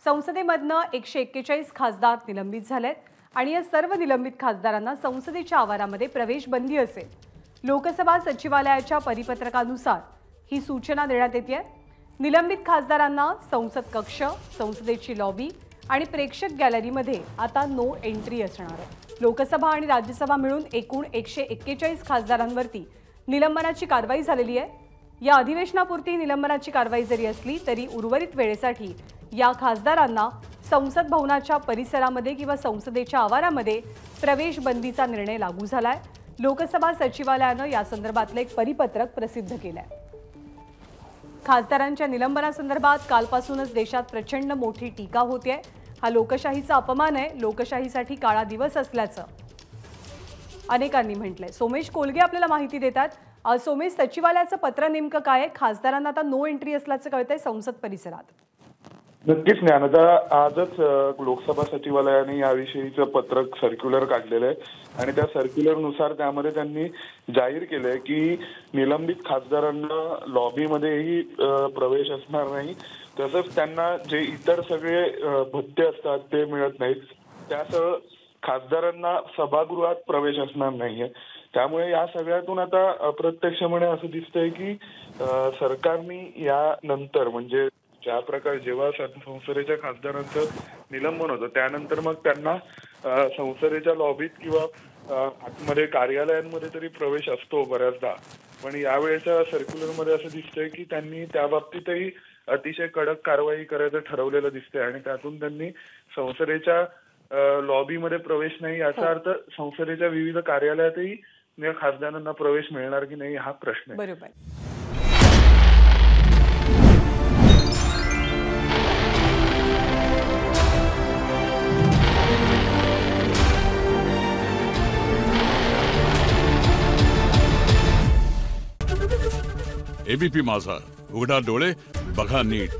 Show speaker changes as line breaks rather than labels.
संसदेमधनं 141 खासदार निलंबित झालेत आणि या सर्व निलंबित खासदारांना संसदेच्या आवारामध्ये प्रवेश बंदी असेल। लोकसभा सचिवालयाच्या परिपत्रकानुसार ही सूचना देण्यात येते। निलंबित खासदारांना संसद कक्ष, संसदेची लॉबी आणि प्रेक्षक गॅलरीमध्ये आता नो एंट्री असणार आहे। लोकसभा आणि राज्यसभा मिळून एकूण 141 खासदारांवरती निलंबनाची कारवाई झालेली आहे। या अधिवेशनापुरती निलंबनाची कारवाई जरी असली तरी उर्वरित वेळेसाठी या खासदारांना संसद भवनाच्या परिसरामध्ये किंवा संसदेच्या आवारामध्ये प्रवेश बंदीचा निर्णय लागू झालाय। लोकसभा सचिवालयाने या संदर्भातले एक परिपत्रक प्रसिद्ध केलंय। खासदारांच्या निलंबनासंदर्भात कालपासूनच देशात प्रचंड मोठी टीका होतेय। हा लोकशाहीचा अपमान आहे, लोकशाहीसाठी काळा दिवस असल्याचं अनेकांनी म्हटलंय। सोमेश कोलगे आपल्याला माहिती देतात। सोमेश, सचिवालयाचं पत्र नेमकं काय आहे? खासदारांना आता नो एंट्री असल्याचं कळतंय संसद परिसरात।
नक्कीच ज्ञानदा, आजच लोकसभा सचिवालयाने याविषयीचं पत्रक सर्क्युलर काढलेलं आहे आणि त्या सर्क्युलरनुसार त्यामध्ये त्यांनी जाहीर केलंय की निलंबित खासदारांना लॉबीमध्येही प्रवेश असणार नाही, तसंच त्यांना जे इतर सगळे भत्ते असतात ते मिळत नाहीत। त्यासह खासदारांना सभागृहात प्रवेश असणार नाहीये। त्यामुळे या सगळ्यातून आता अप्रत्यक्षपणे असं दिसतंय की सरकारने यानंतर म्हणजे ज्या प्रकारे जेव्हा संसदेच्या खासदारांचं निलंबन होतं त्यानंतर मग त्यांना संसदेच्या लॉबीत किंवा आतमध्ये कार्यालयांमध्ये तरी प्रवेश असतो बऱ्याचदा, पण यावेळेच्या सर्क्युलरमध्ये असं दिसतंय की त्यांनी त्या बाबतीतही अतिशय कडक कारवाई करायचं ठरवलेलं दिसतंय आणि त्यातून त्यांनी संसदेच्या लॉबीमध्ये प्रवेश नाही याचा अर्थ संसदेच्या विविध कार्यालयातही या खासदारांना प्रवेश मिळणार की नाही हा प्रश्न आहे।
बरोबर।
एबीपी माझा, उघडा डोळे बघा नीट।